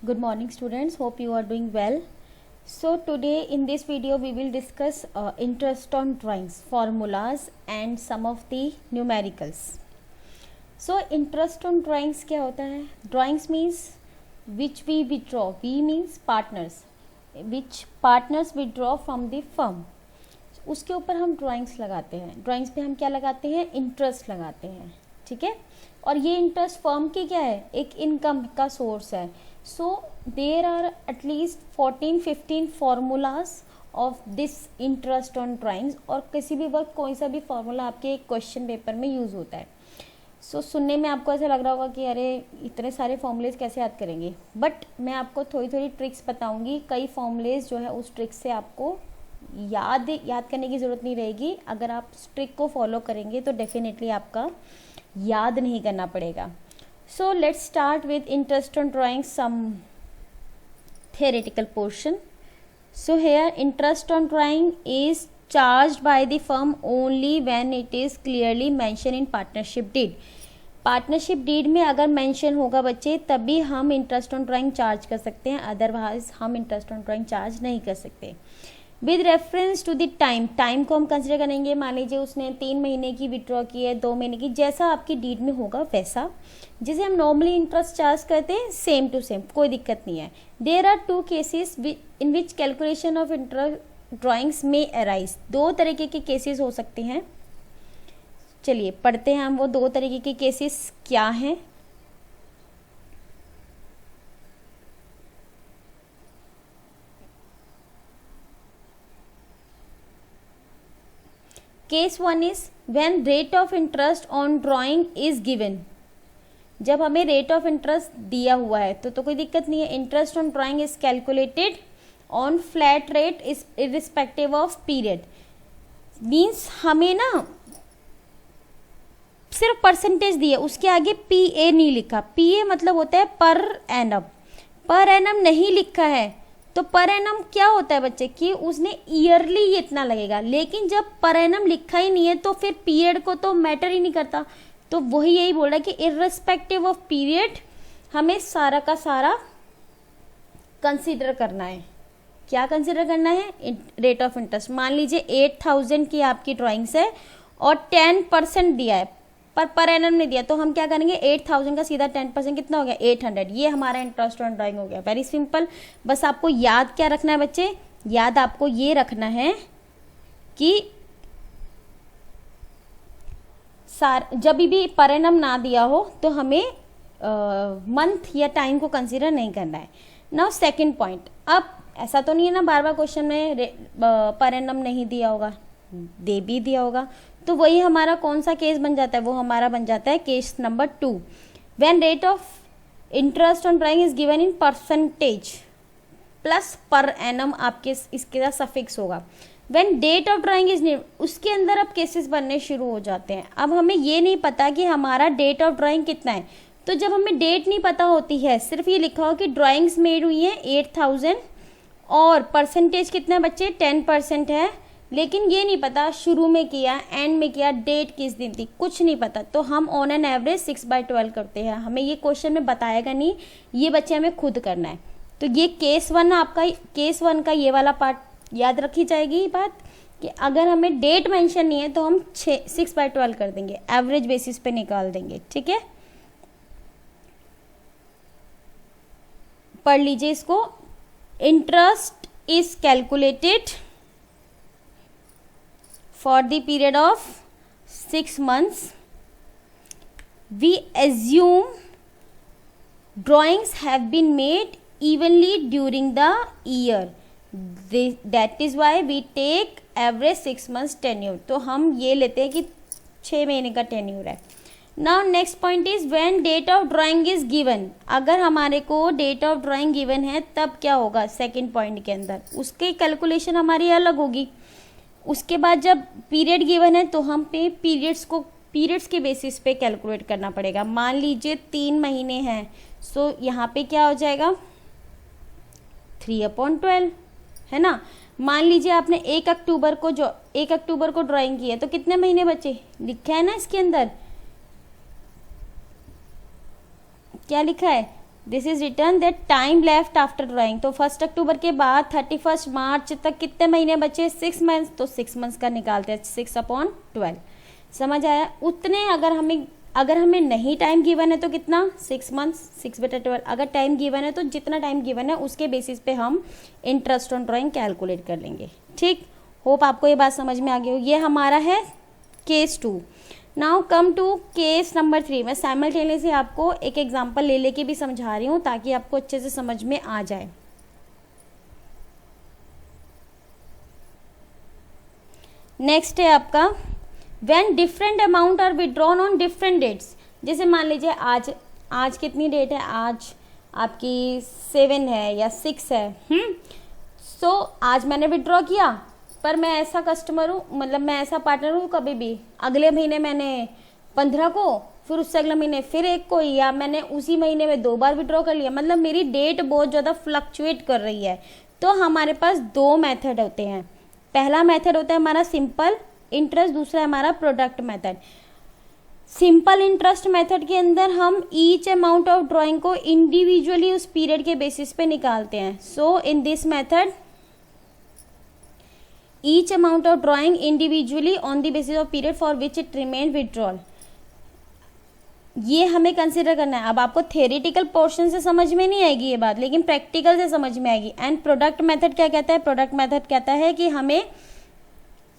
Good morning students, hope you are doing well. So today in this video we will discuss interest on drawings, formulas and some of the numericals. So interest on drawings क्या होता है? Drawings means which we withdraw, we means partners, which partners withdraw from the firm. उसके ऊपर हम drawings लगाते हैं. Drawings पे हम क्या लगाते हैं? इंटरेस्ट लगाते हैं. ठीक है. और ये इंटरेस्ट फर्म की क्या है? एक इनकम का सोर्स है. सो देर आर एटलीस्ट 14-15 formulas of this interest on drawings. और किसी भी वक्त कोई सा भी फार्मूला आपके क्वेश्चन पेपर में यूज़ होता है. सो सुनने में आपको ऐसा लग रहा होगा कि अरे इतने सारे फॉर्मूलेज कैसे याद करेंगे, बट मैं आपको थोड़ी थोड़ी ट्रिक्स बताऊंगी. कई फॉर्मूलेज जो है उस ट्रिक से आपको याद करने की ज़रूरत नहीं रहेगी. अगर आप उस ट्रिक को फॉलो करेंगे तो डेफिनेटली आपका याद नहीं करना पड़ेगा. So let's start with interest on drawing, some theoretical portion. So here interest on drawing is charged by the firm only when it is clearly mentioned in partnership deed. Partnership deed में अगर mention होगा बच्चे तभी हम interest on drawing charge कर सकते हैं, otherwise हम इंटरेस्ट ऑन ड्राइंग चार्ज नहीं कर सकते. With reference to the time को हम कंसिडर करेंगे. मान लीजिए उसने 3 महीने की विड्रॉ की है, 2 महीने की, जैसा आपकी डीड में होगा वैसा, जिसे हम नॉर्मली इंटरेस्ट चार्ज करते हैं, सेम टू सेम, कोई दिक्कत नहीं है. There are 2 cases in which calculation of interest drawings में अराइज. 2 तरीके के केसेस हो सकते हैं. चलिए पढ़ते हैं हम वो 2 तरीके के केसेस क्या हैं. Case 1 is when rate of interest on drawing is given. जब हमें रेट ऑफ इंटरेस्ट दिया हुआ है तो कोई दिक्कत नहीं है. Interest on drawing is calculated on flat rate is irrespective of period. Means हमें ना सिर्फ परसेंटेज दिया, उसके आगे पीए नहीं लिखा. पीए मतलब होता है पर एनम. पर एनम नहीं लिखा है तो पर एनम क्या होता है बच्चे कि उसने ईयरली इतना लगेगा. लेकिन जब पर एनम लिखा ही नहीं है तो फिर पीरियड को तो मैटर ही नहीं करता. तो वही यही बोल रहा है कि इररिस्पेक्टिव ऑफ पीरियड हमें सारा का सारा कंसीडर करना है. क्या कंसीडर करना है? Rate of interest. मान लीजिए 8000 की आपकी ड्राइंग्स है और 10% दिया है, पर एनम नहीं दिया, तो हम क्या करेंगे? 8000 का सीधा 10% कितना हो गया? 800. ये हमारा इंटरेस्ट ऑन ड्राइंग हो गया. Very simple. बस आपको याद क्या रखना है बच्चे? याद आपको ये रखना है कि जब भी पर एनम ना दिया हो तो हमें मंथ या टाइम को कंसीडर नहीं करना है. Now second point. अब ऐसा तो नहीं है ना बार बार क्वेश्चन में पर एनम नहीं दिया होगा, दे भी दिया होगा, तो वही हमारा कौन सा केस बन जाता है? वो हमारा बन जाता है case number 2. When rate of interest on drawing is given in percentage plus per annum आपके इसके साथ सफिक्स होगा. When date of drawing is new, उसके अंदर अब केसेस बनने शुरू हो जाते हैं. अब हमें ये नहीं पता कि हमारा डेट ऑफ ड्राइंग कितना है. तो जब हमें डेट नहीं पता होती है, सिर्फ ये लिखा हो कि ड्राइंग्स मेड हुई है 8000 और परसेंटेज कितना है बच्चे? 10% है, लेकिन ये नहीं पता शुरू में किया, एंड में किया, डेट किस दिन थी, कुछ नहीं पता, तो हम ऑन एन एवरेज 6/12 करते हैं. हमें ये क्वेश्चन में बताएगा नहीं, ये बच्चे हमें खुद करना है. तो ये केस 1 आपका, केस 1 का ये वाला पार्ट याद रखी जाएगी बात कि अगर हमें डेट मेंशन नहीं है तो हम 6/12 कर देंगे, एवरेज बेसिस पे निकाल देंगे. ठीक है, पढ़ लीजिए इसको. Interest is calculated for the period of 6 months. We assume drawings have been made evenly during the year. That is why we take average 6 months tenure. तो हम ये लेते हैं कि 6 महीने का tenure है. Now next point is when date of drawing is given. अगर हमारे को date of drawing given है तब क्या होगा? सेकेंड पॉइंट के अंदर उसकी कैलकुलेशन हमारी अलग होगी. उसके बाद जब पीरियड गिवन है तो हम पे पीरियड्स के बेसिस पे कैलकुलेट करना पड़ेगा. मान लीजिए 3 महीने हैं, सो यहाँ पे क्या हो जाएगा? 3/12 है ना. मान लीजिए आपने 1 अक्टूबर को ड्राइंग की है, तो कितने महीने बचे? लिखा है ना इसके अंदर, क्या लिखा है? This is return that time left after drawing. तो 1 अक्टूबर के बाद 31 मार्च तक कितने महीने बचे, 6 मंथ्स। तो 6 मंथ्स का निकालते हैं, 6/12। समझ आया। उतने अगर हमें नहीं टाइम गिवन है तो कितना, 6 मंथ्स, 6/12। अगर टाइम गिवन है तो जितना टाइम गिवन है उसके बेसिस पे हम इंटरेस्ट ऑन ड्राइंग कैलकुलेट कर लेंगे। ठीक, होप आपको ये बात समझ में आ गई हो। ये हमारा है case 2। Now come to case number 3। मैं साइमल्टेनियसली आपको एक एग्जांपल ले लेके भी समझा रही हूँ ताकि आपको अच्छे से समझ में आ जाए। नेक्स्ट है आपका when different amount are withdrawn on different dates. जैसे मान लीजिए आज कितनी डेट है, आज आपकी 7 है या 6 है। सो आज मैंने विड्रॉ किया, पर मैं ऐसा कस्टमर हूँ, मतलब मैं ऐसा पार्टनर हूँ, कभी भी अगले महीने मैंने 15 को, फिर उससे अगले महीने फिर 1 को, या मैंने उसी महीने में 2 बार विड्रॉ कर लिया। मतलब मेरी डेट बहुत ज़्यादा फ्लक्चुएट कर रही है। तो हमारे पास 2 मेथड होते हैं। पहला मेथड होता है हमारा सिंपल इंटरेस्ट, दूसरा है हमारा product method. Simple interest method के अंदर हम ईच अमाउंट ऑफ ड्राइंग को इंडिविजुअली उस पीरियड के बेसिस पे निकालते हैं। So in this method each amount of drawing individually on the basis of period for which it remained withdrawal। ये हमें कंसिडर करना है। अब आपको थ्योरेटिकल पोर्शन से समझ में नहीं आएगी ये बात, लेकिन प्रैक्टिकल से समझ में आएगी। एंड प्रोडक्ट मेथड क्या कहता है, प्रोडक्ट मेथड कहता है कि हमें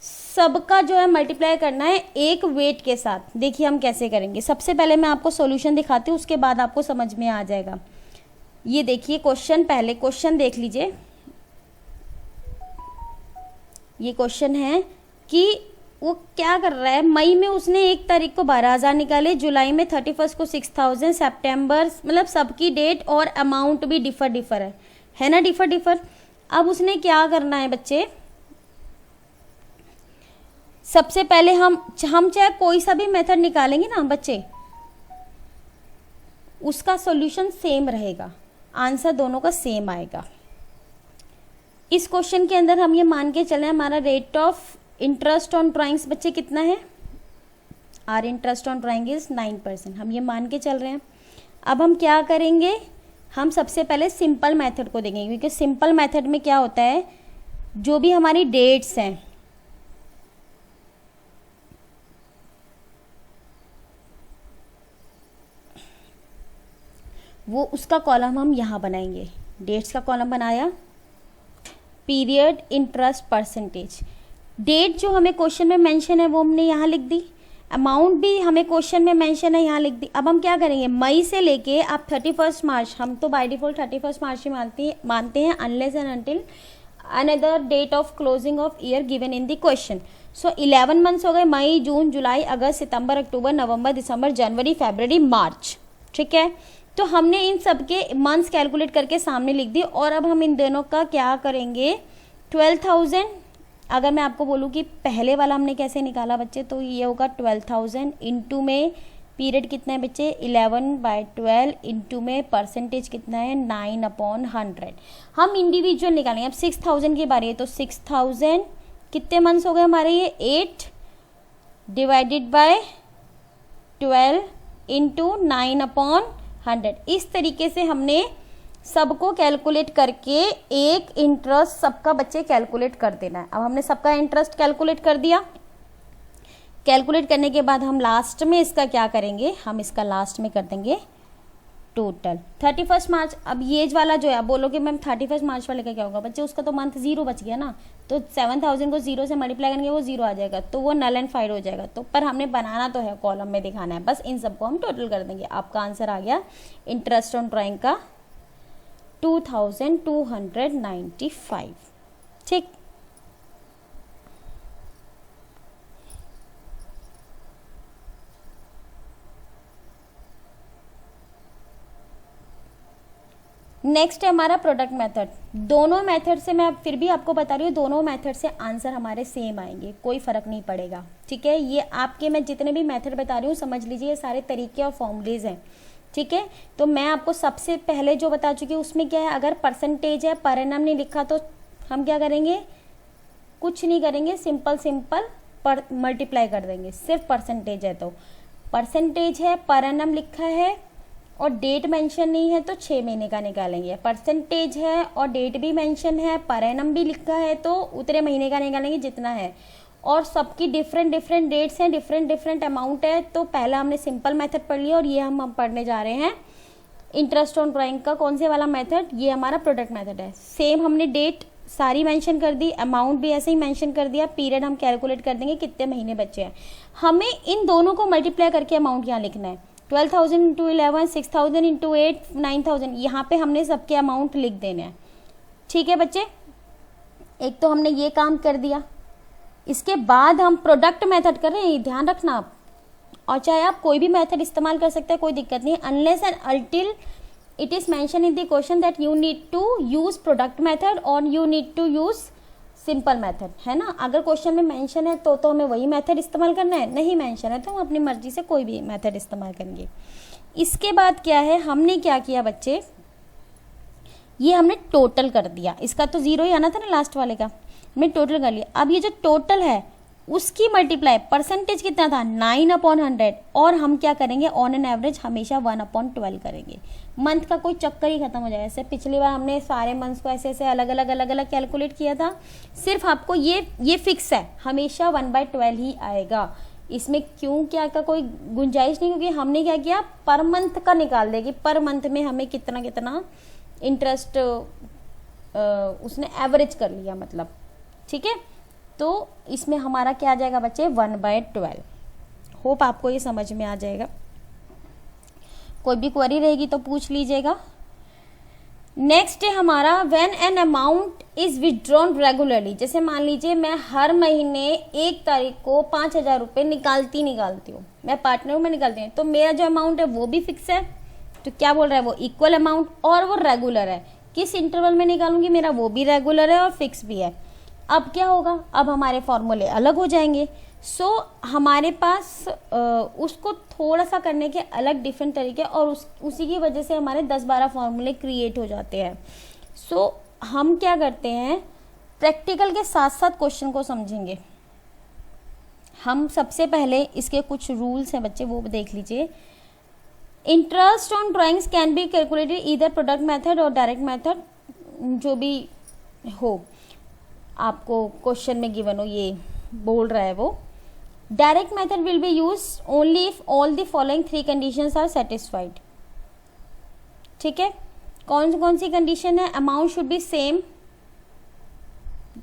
सबका जो है मल्टीप्लाई करना है एक वेट के साथ। देखिए हम कैसे करेंगे। सबसे पहले मैं आपको सॉल्यूशन दिखाती हूँ, उसके बाद आपको समझ में आ जाएगा। ये देखिए क्वेश्चन, पहले क्वेश्चन देख लीजिए। ये क्वेश्चन है कि वो क्या कर रहा है, मई में उसने 1 तारीख को 12,000 निकाले, जुलाई में 31 को 6,000, सितंबर, मतलब सबकी डेट और अमाउंट भी डिफर है ना, डिफर। अब उसने क्या करना है बच्चे, सबसे पहले हम चाहे कोई सा भी मेथड निकालेंगे ना बच्चे, उसका सॉल्यूशन सेम रहेगा, आंसर दोनों का सेम आएगा। इस क्वेश्चन के अंदर हम ये मान के चले हमारा rate of interest on drawings बच्चे कितना है, our interest on drawing is 9%, हम ये मान के चल रहे हैं। अब हम क्या करेंगे, हम सबसे पहले सिंपल मेथड को देखेंगे, क्योंकि सिंपल मेथड में क्या होता है, जो भी हमारी डेट्स हैं वो उसका कॉलम हम यहाँ बनाएंगे। डेट्स का कॉलम बनाया, पीरियड, इंटरेस्ट, परसेंटेज। डेट जो हमें क्वेश्चन में मेंशन है वो हमने यहाँ लिख दी, अमाउंट भी हमें क्वेश्चन में मेंशन है यहाँ लिख दी। अब हम क्या करेंगे, मई से लेके आप 31 मार्च, हम तो बाय डिफॉल्ट 31 मार्च ही मानते हैं, unless and until another date of closing of year given in the question. So 11 months हो गए, मई, जून, जुलाई, अगस्त, सितंबर, अक्टूबर, नवंबर, दिसंबर, जनवरी, फरवरी, मार्च। ठीक है, तो हमने इन सब के मंथ्स कैलकुलेट करके सामने लिख दी। और अब हम इन दोनों का क्या करेंगे, 12,000, अगर मैं आपको बोलूँ कि पहले वाला हमने कैसे निकाला बच्चे, तो ये होगा 12,000 इंटू में पीरियड कितना है बच्चे, 11/12 इंटू में परसेंटेज कितना है, 9/100। हम इंडिविजुअल निकालेंगे। अब 6,000 की बारी है, तो 6,000 कितने मंथ्स हो गए हमारे, ये 8 डिवाइडेड बाय 12 इंटू 9/100। इस तरीके से हमने सबको कैलकुलेट करके एक इंटरेस्ट सबका बच्चे कैलकुलेट कर देना है। अब हमने सबका इंटरेस्ट कैलकुलेट कर दिया। कैलकुलेट करने के बाद हम लास्ट में इसका क्या करेंगे, हम इसका लास्ट में कर देंगे टोटल 31 मार्च। अब ये वाला जो है, अब बोलोगे मैम 31 मार्च वाले का क्या होगा बच्चे, उसका तो मंथ 0 बच गया ना, तो 7,000 को 0 से मल्टीप्लाई करेंगे वो 0 आ जाएगा, तो वो नल एंड फाइड हो जाएगा। तो पर हमने बनाना तो है, कॉलम में दिखाना है, बस इन सबको हम टोटल कर देंगे। आपका आंसर आ गया इंटरेस्ट ऑन ड्राइंग का 2,295। ठीक, नेक्स्ट है हमारा प्रोडक्ट मेथड। दोनों मेथड से मैं फिर भी आपको बता रही हूँ, दोनों मेथड से आंसर हमारे सेम आएंगे, कोई फर्क नहीं पड़ेगा। ठीक है, ये आपके मैं जितने भी मेथड बता रही हूँ समझ लीजिए, ये सारे तरीके और फॉर्मूलेज हैं। ठीक है, तो मैं आपको सबसे पहले जो बता चुकी हूँ उसमें क्या है, अगर परसेंटेज है, पर एनम नहीं लिखा, तो हम क्या करेंगे, कुछ नहीं करेंगे, सिंपल पर मल्टीप्लाई कर देंगे। सिर्फ परसेंटेज है तो परसेंटेज है, पर एनम लिखा है और डेट मेंशन नहीं है तो 6 महीने का निकालेंगे, परसेंटेज है और डेट भी मेंशन है, पर एनम भी लिखा है तो उतने महीने का निकालेंगे जितना है, और सबकी डिफरेंट डिफरेंट डेट्स हैं, डिफरेंट डिफरेंट अमाउंट है। तो पहला हमने सिंपल मेथड पढ़ लिया और ये हम पढ़ने जा रहे हैं इंटरेस्ट ऑन ड्राइंग का कौन से वाला मेथड, ये हमारा प्रोडक्ट मेथड है। सेम हमने डेट सारी मेंशन कर दी, अमाउंट भी ऐसे ही मेंशन कर दिया, पीरियड हम कैलकुलेट कर देंगे कितने महीने बचे हैं। हमें इन दोनों को मल्टीप्लाई करके अमाउंट यहाँ लिखना है, 12,000 इंटू 11, 6,000 इंटू 8, 9,000, यहाँ पे हमने सबके अमाउंट लिख देने हैं। ठीक है बच्चे, एक तो हमने ये काम कर दिया। इसके बाद हम प्रोडक्ट मेथड कर रहे हैं, ध्यान रखना आप, और चाहे आप कोई भी मेथड इस्तेमाल कर सकते हैं, कोई दिक्कत नहीं, unless and अल्टिल it is mentioned in the question that you need to use product method or you need to use simple method, है ना। अगर क्वेश्चन में मेंशन है तो हमें वही मेथड इस्तेमाल करना है, नहीं मेंशन है तो हम अपनी मर्जी से कोई भी मेथड इस्तेमाल करेंगे। इसके बाद क्या है, हमने क्या किया बच्चे, ये हमने टोटल कर दिया, इसका तो 0 ही आना था ना लास्ट वाले का, हमने टोटल कर लिया। अब ये जो टोटल है उसकी मल्टीप्लाई, परसेंटेज कितना था 9/100, और हम क्या करेंगे ऑन एन एवरेज हमेशा 1/12 करेंगे। मंथ का कोई चक्कर ही खत्म हो जाएगा। ऐसे पिछली बार हमने सारे मंथ्स को ऐसे ऐसे अलग अलग कैलकुलेट किया था, सिर्फ आपको ये फिक्स है हमेशा 1/12 ही आएगा। इसमें क्यों क्या का कोई गुंजाइश नहीं, क्योंकि हमने क्या किया पर मंथ का निकाल देगी, पर मंथ में हमें कितना कितना इंटरेस्ट उसने एवरेज कर लिया मतलब। ठीक है, तो इसमें हमारा क्या आ जाएगा बच्चे 1/12। होप आपको ये समझ में आ जाएगा। कोई भी क्वेरी रहेगी तो पूछ लीजिएगा। नेक्स्ट है हमारा when an amount is withdrawn regularly. जैसे मान लीजिए मैं हर महीने 1 तारीख को 5,000 रुपये निकालती हूँ, मैं पार्टनर में निकालती हूँ, तो मेरा जो अमाउंट है वो भी फिक्स है। तो क्या बोल रहा है वो इक्वल अमाउंट, और वो रेगुलर है। किस इंटरवल में निकालूंगी मेरा वो भी रेगुलर है और फिक्स भी है। अब क्या होगा, अब हमारे फॉर्मूले अलग हो जाएंगे। हमारे पास उसको थोड़ा सा करने के अलग डिफरेंट तरीके, और उसी की वजह से हमारे 10-12 फॉर्मूले क्रिएट हो जाते हैं। हम क्या करते हैं, प्रैक्टिकल के साथ साथ क्वेश्चन को समझेंगे। हम सबसे पहले इसके कुछ रूल्स हैं बच्चे, वो देख लीजिए। Interest on drawings can be calculated either product method और डायरेक्ट मेथड, जो भी हो आपको क्वेश्चन में गिवन हो, ये बोल रहा है वो। Direct method will be use only if all the following 3 conditions are satisfied. ठीक है, कौन सी कंडीशन है, अमाउंट शुड बी सेम,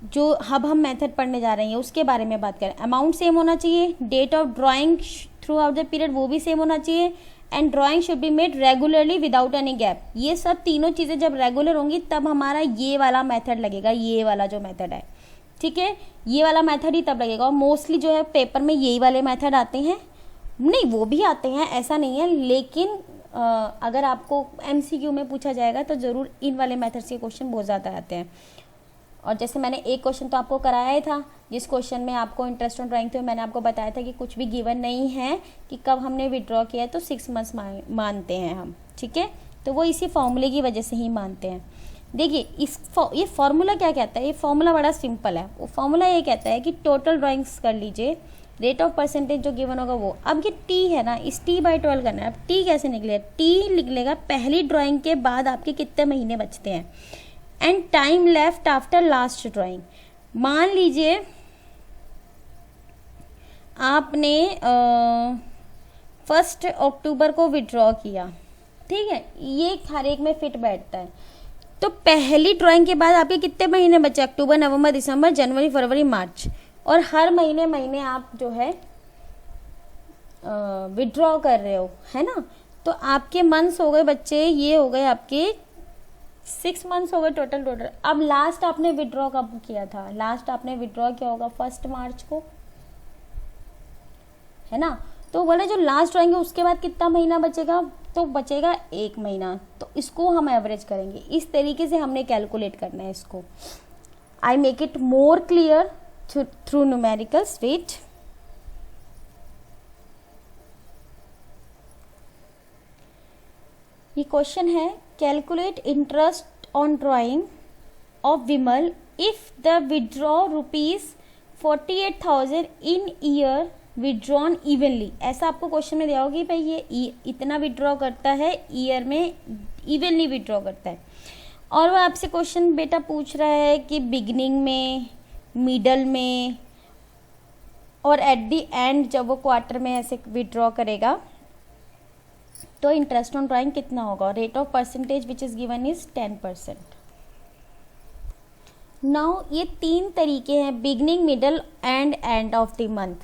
जो अब हम मेथड पढ़ने जा रहे हैं उसके बारे में बात करें। अमाउंट सेम होना चाहिए, date of drawing throughout the period वो भी सेम होना चाहिए, and drawing should be made regularly without any gap. ये सब तीनों चीज़ें जब रेगुलर होंगी तब हमारा ये वाला मेथड लगेगा, ये वाला जो मेथड है। ठीक है, ये वाला मेथड ही तब लगेगा। और मोस्टली जो है पेपर में यही वाले मेथड आते हैं, नहीं वो भी आते हैं ऐसा नहीं है, लेकिन अगर आपको MCQ में पूछा जाएगा तो ज़रूर इन वाले मेथड्स के क्वेश्चन बहुत ज़्यादा आते हैं। और जैसे मैंने एक क्वेश्चन तो आपको कराया ही था, जिस क्वेश्चन में आपको इंटरेस्ट ऑन ड्राइंग थे, मैंने आपको बताया था कि कुछ भी गिवन नहीं है कि कब हमने विड्रॉ किया है, तो 6 मंथ्स मानते हैं हम। ठीक है, तो वो इसी फॉर्मूले की वजह से ही मानते हैं। देखिए ये फार्मूला क्या कहता है, ये फार्मूला बड़ा सिंपल है। वो फार्मूला ये कहता है कि टोटल ड्राइंग्स कर लीजिए, रेट ऑफ परसेंटेज जो गिवन होगा वो। अब ये T है ना, इस T/12 करना है। अब T कैसे निकलेगा, T निकलेगा पहली ड्राइंग के बाद आपके कितने महीने बचते हैं, and time left after last drawing. मान लीजिए आपने 1 अक्टूबर को विड्रॉ किया, ठीक है, ये हर एक में फिट बैठता है। तो पहली ड्राइंग के बाद आपके कितने महीने बचे, अक्टूबर, नवंबर, दिसंबर, जनवरी, फरवरी, मार्च, और हर महीने आप जो है विड्रॉ कर रहे हो, है ना। तो आपके मंथ्स हो गए बच्चे, ये हो गए आपके 6 मंथ्स हो गए टोटल। अब लास्ट आपने विड्रॉ कब किया था, लास्ट आपने विड्रॉ किया होगा 1 मार्च को, है ना। तो बोले जो लास्ट ड्राइंग है उसके बाद कितना महीना बचेगा, तो बचेगा 1 महीना। तो इसको हम एवरेज करेंगे, इस तरीके से हमने कैलकुलेट करना है इसको। I make it more clear through numericals. Wait, ये क्वेश्चन है, calculate interest on drawing of Vimal if the withdraw ₹48,000 in year withdrawn evenly, ऐसा आपको क्वेश्चन में दिया होगा कि भाई ये इतना विड्रॉ करता है ईयर में, इवनली विड्रॉ करता है। और वो आपसे क्वेश्चन बेटा पूछ रहा है कि बिगिनिंग में, मिडल में और एट द एंड जब वो क्वार्टर में ऐसे विड्रॉ करेगा तो इंटरेस्ट ऑन ड्राइंग कितना होगा। Rate of percentage which is given is 10%। Now ये 3 तरीके हैं, beginning, middle and end of the month.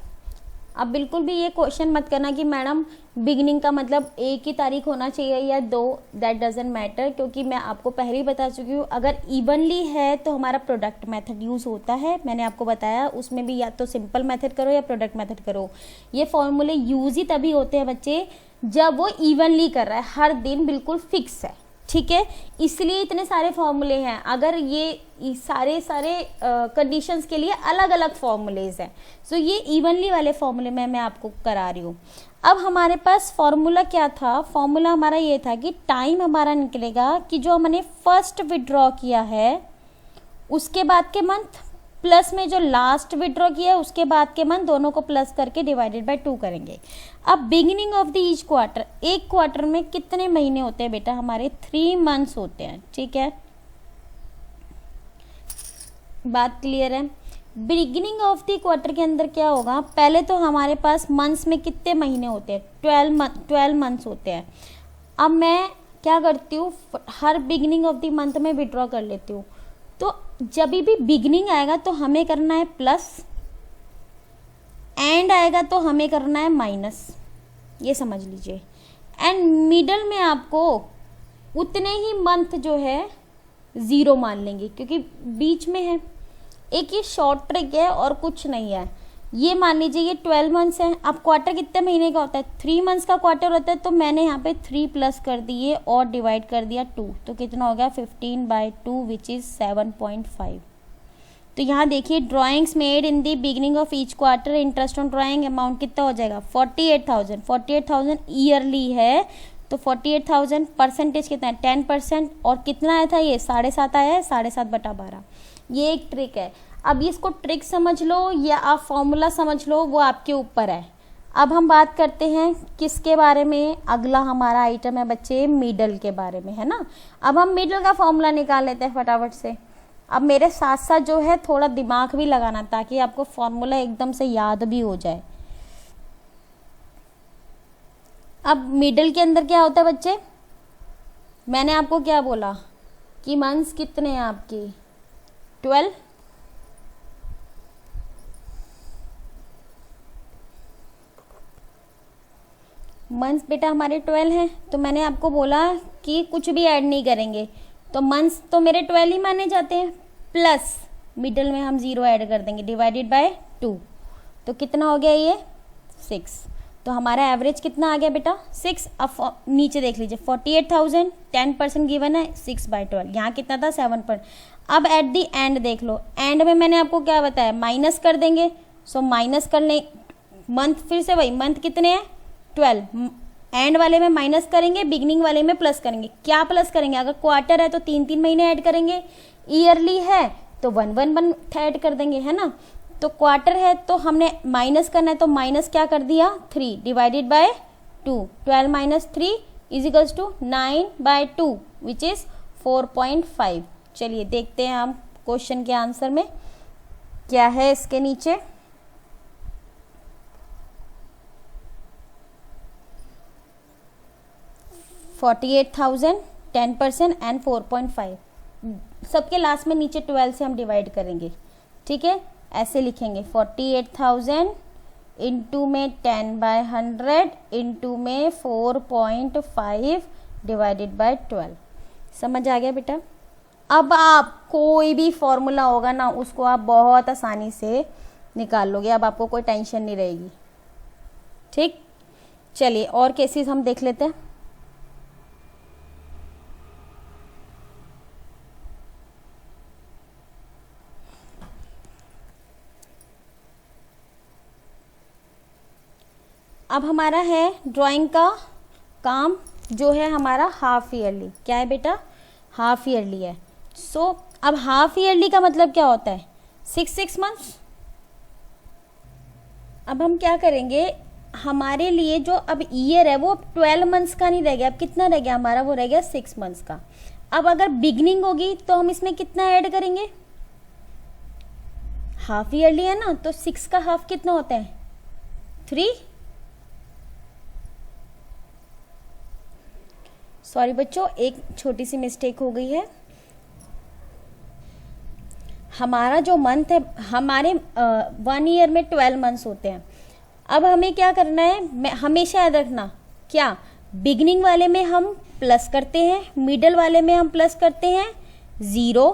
अब बिल्कुल भी ये क्वेश्चन मत करना कि मैडम बिगनिंग का मतलब 1 ही तारीख होना चाहिए या 2, दैट डजेंट मैटर, क्योंकि मैं आपको पहले ही बता चुकी हूँ अगर इवनली है तो हमारा प्रोडक्ट मेथड यूज़ होता है। मैंने आपको बताया उसमें भी या तो सिंपल मेथड करो या प्रोडक्ट मेथड करो। ये फॉर्मूले यूज़ ही तभी होते हैं बच्चे जब वो इवनली कर रहा है, हर दिन बिल्कुल फिक्स है, ठीक है, इसलिए इतने सारे फॉर्मूले हैं। अगर ये सारे कंडीशंस के लिए अलग अलग फॉर्मूलेज हैं, सो ये इवनली वाले फॉर्मूले में मैं आपको करा रही हूँ। अब हमारे पास फॉर्मूला क्या था, फॉर्मूला हमारा ये था कि टाइम हमारा निकलेगा कि जो हमने फर्स्ट विड्रॉ किया है उसके बाद के मंथ प्लस में जो लास्ट विड्रॉ किया है उसके बाद के मंथ, दोनों को प्लस करके डिवाइडेड बाय 2 करेंगे। अब beginning of the each quarter, एक क्वार्टर में कितने महीने होते हैं बेटा, हमारे 3 मंथ्स होते हैं, ठीक है, बात क्लियर है। बिगिनिंग ऑफ द क्वार्टर के अंदर क्या होगा, पहले तो हमारे पास मंथ्स में कितने महीने होते हैं, 12 मंथ्स होते हैं। अब मैं क्या करती हूँ, हर बिगिनिंग ऑफ द मंथ में विड्रॉ कर लेती हूँ। तो जब भी बिगिनिंग आएगा तो हमें करना है प्लस, एंड आएगा तो हमें करना है माइनस, ये समझ लीजिए। एंड मिडल में आपको उतने ही मंथ जो है 0 मान लेंगे क्योंकि बीच में है। एक ये शॉर्ट ट्रिक है और कुछ नहीं है। ये मान लीजिए ये 12 मंथ्स हैं। अब क्वार्टर कितने महीने का होता है, 3 मंथ्स का क्वार्टर होता है, तो मैंने यहाँ पे 3 प्लस कर दिए और डिवाइड कर दिया 2, तो कितना हो गया 15/2 विच इज 7.5। तो यहाँ देखिए drawings made in the beginning of each quarter, interest on drawing amount कितना हो जाएगा 48,000 ईयरली है, तो 48,000 परसेंटेज कितना है 10%, और कितना आया था ये 7.5 आया है, 7.5/12। ये एक ट्रिक है। अब इसको ट्रिक समझ लो या आप फॉर्मूला समझ लो, वो आपके ऊपर है। अब हम बात करते हैं किसके बारे में, अगला हमारा आइटम है बच्चे मिडल के बारे में, है ना। अब हम मिडल का फॉर्मूला निकाल लेते हैं फटाफट से। अब मेरे साथ साथ जो है थोड़ा दिमाग भी लगाना ताकि आपको फॉर्मूला एकदम से याद भी हो जाए। अब मिडल के अंदर क्या होता है बच्चे, मैंने आपको क्या बोला कि मंथ्स कितने हैं आपकी 12, मंथ्स बेटा हमारे 12 हैं, तो मैंने आपको बोला कि कुछ भी ऐड नहीं करेंगे, तो मंथ्स तो मेरे 12 ही माने जाते हैं, प्लस मिडल में हम 0 ऐड कर देंगे डिवाइडेड बाय 2, तो कितना हो गया ये 6। तो हमारा एवरेज कितना आ गया बेटा 6। अब नीचे देख लीजिए 48,000, 10% गिवन है, 6/12, यहाँ कितना था 7%। अब एट दी एंड देख लो, एंड में मैंने आपको क्या बताया माइनस कर देंगे, सो माइनस करने मंथ, फिर से वही मंथ कितने हैं 12, एंड वाले में माइनस करेंगे, बिगिनिंग वाले में प्लस करेंगे। क्या प्लस करेंगे, अगर क्वार्टर है तो 3-3 महीने ऐड करेंगे, ईयरली है तो 1-1 ऐड कर देंगे, है ना। तो क्वार्टर है तो हमने माइनस करना है, तो माइनस क्या कर दिया 3 divided by 2, 12 minus 3 is equals to 9/2 which is 4.5। चलिए देखते हैं हम क्वेश्चन के आंसर में क्या है इसके नीचे। $48,000, 10% एंड 4.5, सबके लास्ट में नीचे 12 से हम डिवाइड करेंगे, ठीक है। ऐसे लिखेंगे 48,000 इंटू में 10/100 इंटू में 4.5 डिवाइडेड बाय 12। समझ आ गया बेटा। अब आप कोई भी फॉर्मूला होगा ना उसको आप बहुत आसानी से निकाल लोगे, अब आपको कोई टेंशन नहीं रहेगी, ठीक। चलिए और केसेस हम देख लेते हैं। अब हमारा है ड्राइंग का काम जो है हमारा हाफ ईयरली। क्या है बेटा, हाफ ईयरली है। सो अब हाफ ईयरली का मतलब क्या होता है 6 मंथ्स। अब हम क्या करेंगे, हमारे लिए जो अब ईयर है वो 12 मंथ्स का नहीं रह गया, अब कितना रह गया हमारा, वो रह गया 6 मंथ्स का। अब अगर बिगनिंग होगी तो हम इसमें कितना ऐड करेंगे, हाफ ईयरली है ना, तो 6 का हाफ कितना होता है 3। सॉरी बच्चों, एक छोटी सी मिस्टेक हो गई है। हमारा जो मंथ है, हमारे 1 ईयर में 12 मंथ्स होते हैं। अब हमें क्या करना है, हमेशा याद रखना, क्या बिगनिंग वाले में हम प्लस करते हैं, मिडल वाले में हम प्लस करते हैं 0,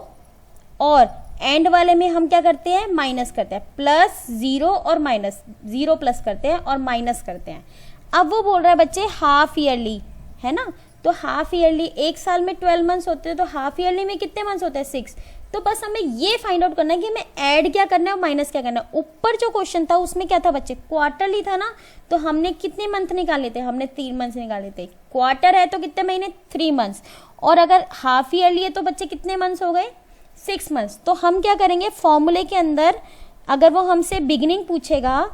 और एंड वाले में हम क्या करते हैं, माइनस करते हैं। प्लस 0 और माइनस, 0 प्लस करते हैं और माइनस करते हैं। अब वो बोल रहा है बच्चे हाफ ईयरली है ना, तो हाफ ईयरली, एक साल में 12 मंथ्स होते हैं, तो हाफ ईयरली में कितने मंथ्स होते हैं 6। तो बस हमें ये फाइंड आउट करना है कि हमें ऐड क्या करना है और माइनस क्या करना है। ऊपर जो क्वेश्चन था उसमें क्या था बच्चे, क्वार्टरली था ना, तो हमने कितने मंथ निकाले थे, हमने 3 मंथ्स निकाले थे। क्वार्टर है तो कितने महीने, 3 मंथ्स, और अगर हाफ ईयरली है तो बच्चे कितने मंथ्स हो गए, 6 मंथ्स। तो हम क्या करेंगे, फॉर्मूले के अंदर अगर वो हमसे बिगिनिंग पूछेगा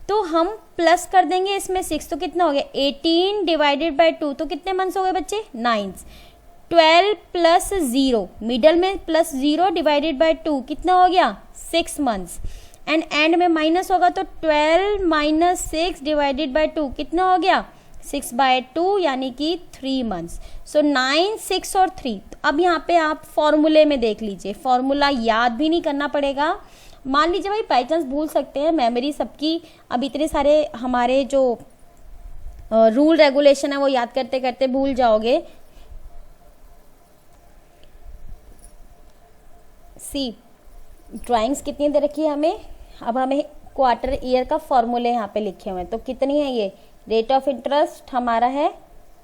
तो हम प्लस कर देंगे इसमें 6, तो कितना हो गया 18 डिवाइडेड बाय 2, तो कितने मंथ्स हो गए बच्चे 9। 12 प्लस 0, मिडल में प्लस 0 डिवाइडेड बाय 2 कितना हो गया 6 मंथ्स, एंड में माइनस होगा तो 12 माइनस 6 डिवाइडेड बाय 2 कितना हो गया 6/2 यानी कि 3 मंथ्स। सो 9, 6 और 3। तो अब यहाँ पे आप फॉर्मूले में देख लीजिए, फॉर्मूला याद भी नहीं करना पड़ेगा। मान लीजिए भाई बाई चांस भूल सकते हैं, मेमोरी सबकी, अब इतने सारे हमारे जो रूल रेगुलेशन है वो याद करते करते भूल जाओगे। सी ड्राइंग्स कितनी दे रखी है हमें, अब हमें क्वार्टर ईयर का फॉर्मूले यहाँ पे लिखे हुए हैं, तो कितनी है ये, रेट ऑफ इंटरेस्ट हमारा है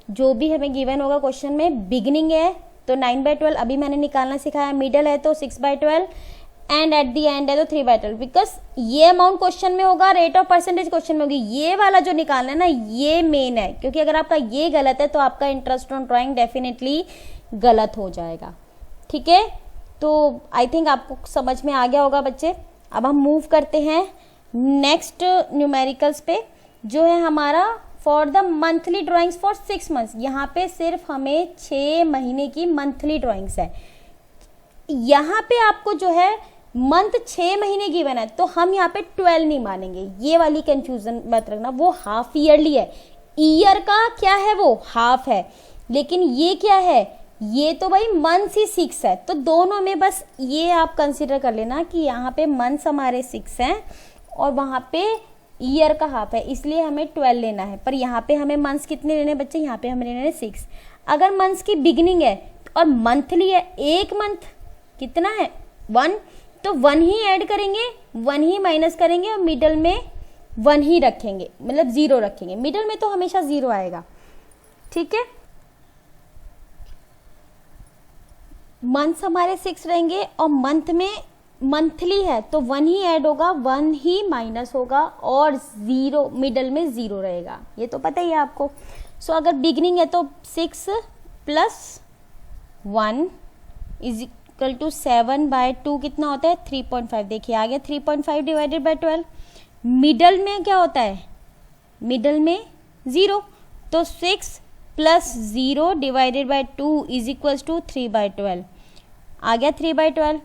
जो भी हमें गिवन होगा क्वेश्चन में। बिगिनिंग है तो 9/12 अभी मैंने निकालना सिखाया, मिडल है तो 6/12, एंड एट दी एंड है तो 3/12। बिकॉज ये अमाउंट क्वेश्चन में होगा, रेट ऑफ परसेंटेज क्वेश्चन में होगी, ये वाला जो निकालना है ना ये मेन है, क्योंकि अगर आपका ये गलत है तो आपका इंटरेस्ट ऑन ड्राइंग डेफिनेटली गलत हो जाएगा। ठीक है, तो आई थिंक आपको समझ में आ गया होगा बच्चे। अब हम मूव करते हैं नेक्स्ट न्यूमेरिकल्स पे, जो है हमारा for the monthly drawings for 6 months. यहाँ पे सिर्फ हमें 6 महीने की मंथली ड्राइंग्स है। यहाँ पे आपको जो है मंथ 6 महीने गिवन है, तो हम यहाँ पे 12 नहीं मानेंगे, ये वाली कंफ्यूजन मत रखना। वो हाफ ईयरली है, ईयर का क्या है वो हाफ है, लेकिन ये क्या है, ये तो भाई मंथ्स ही 6 है। तो दोनों में बस ये आप कंसीडर कर लेना कि यहाँ पे मंथ्स हमारे 6 हैं और वहाँ पे ईयर का हाफ है, इसलिए हमें 12 लेना है। पर यहाँ पे हमें मंथ्स कितने लेने बच्चे, यहाँ पे हमें लेने 6। अगर मंथ्स की बिगिनिंग है और मंथली है, एक मंथ कितना है 1, तो 1 ही ऐड करेंगे, 1 ही माइनस करेंगे और मिडल में 1 ही रखेंगे, मतलब 0 रखेंगे। मिडल में तो हमेशा 0 आएगा। ठीक है, मंथ्स हमारे 6 रहेंगे और मंथ में मंथली है तो 1 ही ऐड होगा, 1 ही माइनस होगा और 0 मिडल में 0 रहेगा, ये तो पता ही है आपको। सो अगर बिगिनिंग है तो 6 + 1 = 7/2 कितना होता है 3.5। देखिए आ गया 3.5 डिवाइडेड बाय 12। मिडल में क्या होता है, मिडल में 0, तो 6 + 0 डिवाइडेड बाय 2 = 3/12। आ गया 3/12।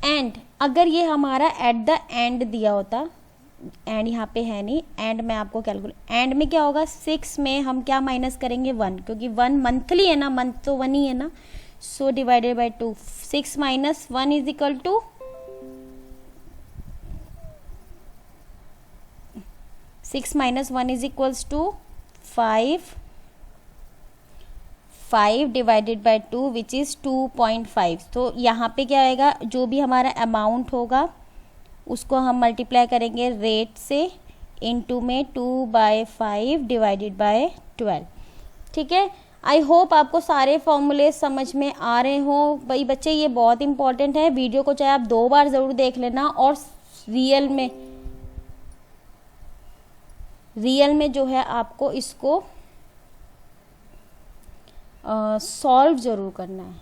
एंड अगर ये हमारा एट द एंड दिया होता, एंड यहाँ पे है नहीं, एंड में आपको कैलकुलेट, एंड में क्या होगा 6 में हम क्या माइनस करेंगे 1, क्योंकि 1 मंथली है ना, मंथ तो 1 ही है ना। So divided by 2, 6 - 1 = 6 - 1 = 5, 5 divided by 2 which is 2.5। तो यहाँ पे क्या आएगा, जो भी हमारा अमाउंट होगा उसको हम मल्टीप्लाई करेंगे रेट से, इनटू में 2/5 डिवाइडेड बाय 12। ठीक है, आई होप आपको सारे फॉर्मूले समझ में आ रहे हो। भाई बच्चे ये बहुत इंपॉर्टेंट है, वीडियो को चाहे आप 2 बार ज़रूर देख लेना, और रियल में जो है आपको इसको सॉल्व ज़रूर करना है,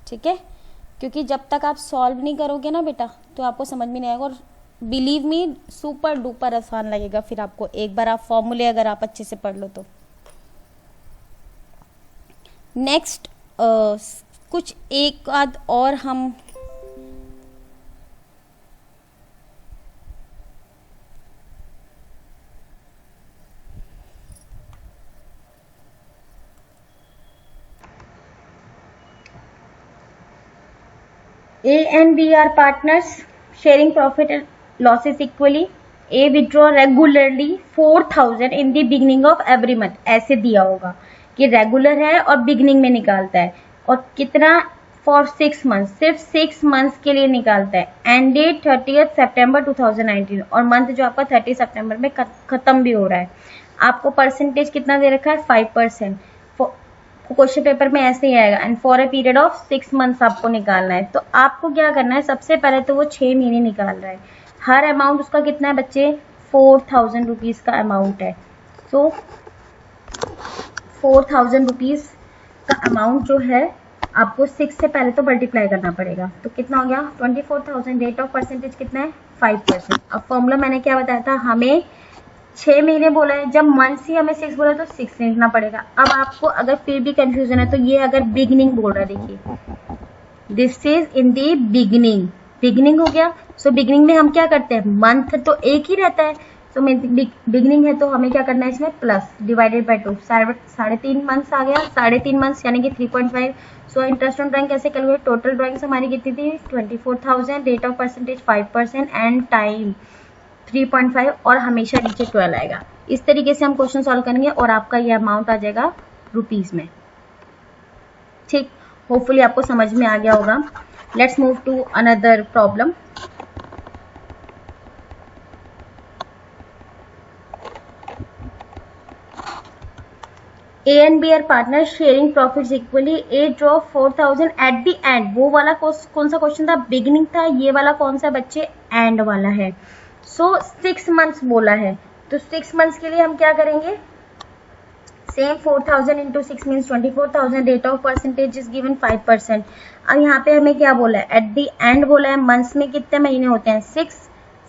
ठीक है, क्योंकि जब तक आप सॉल्व नहीं करोगे ना बेटा तो आपको समझ में नहीं आएगा, और बिलीव मी सुपर डुपर आसान लगेगा फिर आपको, एक बार आप फॉर्मूले अगर आप अच्छे से पढ़ लो तो। नेक्स्ट कुछ एक आध और हम A and B are partners sharing profit and losses equally. A withdraw regularly 4,000 in the beginning of every month. ऐसे दिया होगा कि रेगुलर है और बिगिनिंग में निकालता है, और कितना फॉर 6 मंथ, सिर्फ 6 मंथ्स के लिए निकालता है, एंड डेट 30 सितंबर 2019, और मंथ जो आपका 30 सितंबर में खत्म भी हो रहा है। आपको परसेंटेज कितना दे रखा है 5%। क्वेश्चन पेपर में ऐसे ही आएगा, and for a period of 6 months आपको निकालना है। तो आपको क्या करना है, सबसे पहले तो वो 6 महीने निकाल रहा है, हर अमाउंट उसका कितना है बच्चे 4,000 रुपीज का अमाउंट है। तो 4,000 रुपीज का अमाउंट जो है आपको 6 से पहले तो मल्टीप्लाई करना पड़ेगा, तो कितना हो गया 24,000। रेट ऑफ परसेंटेज कितना है 5%। अब फॉर्मूला मैंने क्या बताया था, हमें 6 महीने बोला है, जब मंथ्स ही हमें 6 बोला तो 6 लिखना पड़ेगा। अब आपको अगर फिर भी कंफ्यूजन है तो ये अगर बिगिनिंग बोल रहा है, देखिए this is in the beginning, beginning हो गया। सो बिगिनिंग में हम क्या करते हैं, मंथ तो एक ही रहता है, सो बिगिनिंग है तो हमें क्या करना है इसमें प्लस डिवाइडेड बाय 2, 3.5 मंथ्स आ गया, 3.5 मंथ्स यानी कि 3.5। सो इंटरेस्ट ऑन ड्राइंग कैसे कैलकुलेट, टोटल ड्राइंग्स हमारी कितनी थी 24,000, rate of percentage 5% and time 3.5, और हमेशा नीचे 12 आएगा। इस तरीके से हम क्वेश्चन सॉल्व करेंगे और आपका ये अमाउंट आ जाएगा रुपीज में, ठीक। होपफुली आपको समझ में आ गया होगा। Let's move to another problem. A and B are partners sharing profits equally. A draw 4,000 at the end। वो वाला कौन सा क्वेश्चन था, बिगिनिंग था। ये वाला कौन सा बच्चे, एंड वाला है। सो 6 मंथ्स बोला है, तो 6 मंथ्स के लिए हम क्या करेंगे, same 4,000 into 6 means 24,000। Rate of percentage is given 5%। अब यहाँ पे हमें क्या बोला है, एट दी एंड बोला है। मंथ्स में कितने महीने होते हैं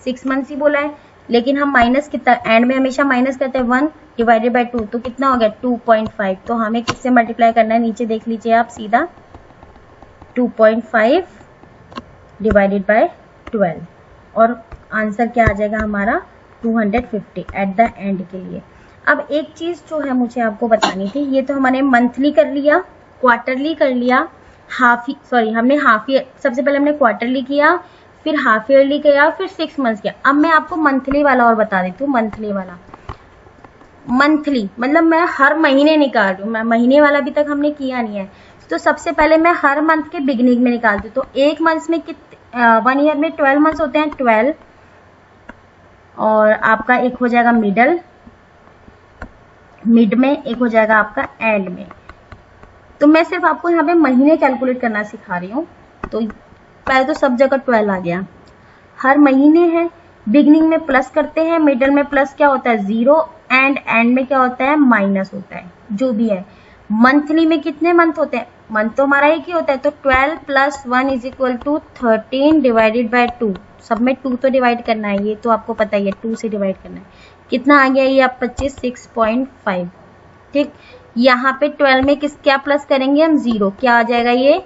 6 मंथ्स ही बोला है, लेकिन हम माइनस कितना, एंड में हमेशा माइनस करते हैं 1 डिवाइडेड बाय 2, तो कितना हो गया 2.5। तो हमें किससे मल्टीप्लाई करना है, नीचे देख लीजिए आप सीधा 2.5 डिवाइडेड बाय 12, और आंसर क्या आ जाएगा हमारा 250 एट द एंड के लिए। अब एक चीज जो है मुझे आपको बतानी थी, ये तो हमने मंथली कर लिया, क्वार्टरली कर लिया, हमने हाफ ईयर, सबसे पहले हमने क्वार्टरली किया, फिर हाफ ईयरली किया, फिर 6 मंथ्स किया। अब मैं आपको मंथली वाला और बता देती हूँ। मंथली वाला, मंथली मतलब मैं हर महीने निकाल रही हूँ, मैं महीने वाला अभी तक हमने किया नहीं है। तो सबसे पहले मैं हर मंथ के बिगिनिंग में निकालती हूँ। तो एक मंथ में 1 ईयर में 12 मंथ्स होते हैं, 12, और आपका एक हो जाएगा मिड में, एक हो जाएगा आपका एंड में। तो मैं सिर्फ आपको यहाँ पे महीने कैलकुलेट करना सिखा रही हूँ। तो पहले तो सब जगह 12 आ गया, हर महीने है, बिगिनिंग में प्लस करते हैं, मिडल में प्लस क्या होता है 0, एंड में क्या होता है माइनस होता है, जो भी है। मंथली में कितने मंथ होते हैं, मंथ तो हमारा एक ही होता है, तो 12 + 1 = 13 डिवाइडेड बाय 2। सब में 2 तो डिवाइड करना है, ये तो आपको पता ही है, 2 से डिवाइड करना है। कितना आ गया ये आप 25, 6.5, ठीक। यहाँ पे 12 में क्या प्लस करेंगे हम 0, क्या आ जाएगा ये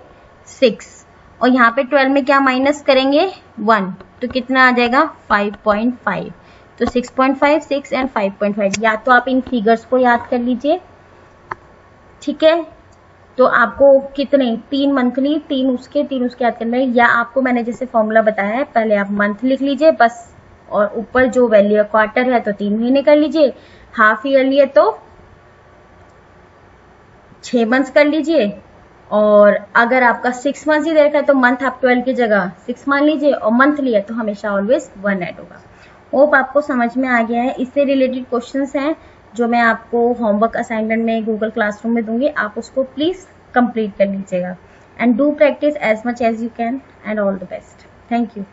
6, और यहाँ पे 12 में क्या माइनस करेंगे 1, तो कितना आ जाएगा 5.5। तो 6.5, 6 एंड 5.5, या तो आप इन फिगर्स को याद कर लीजिए, ठीक है। तो आपको कितने 3 मंथली, 3 उसके याद करना है, या आपको मैंने जैसे फॉर्मूला बताया है, पहले आप मंथ लिख लीजिए बस, और ऊपर जो वैल्यू है क्वार्टर है तो 3 महीने कर लीजिए, हाफ ईयरली है तो 6 मंथ्स कर लीजिए, और अगर आपका 6 मंथ्स ही देखा है तो मंथ आप 12 की जगह 6 मान लीजिए, और मंथली है तो हमेशा ऑलवेज 1 ऐड होगा। होप आपको समझ में आ गया है। इससे रिलेटेड क्वेश्चंस हैं जो मैं आपको होमवर्क असाइनमेंट में गूगल क्लासरूम में दूंगी, आप उसको प्लीज कंप्लीट कर लीजिएगा, and do practice as much as you can, and all the best. Thank you.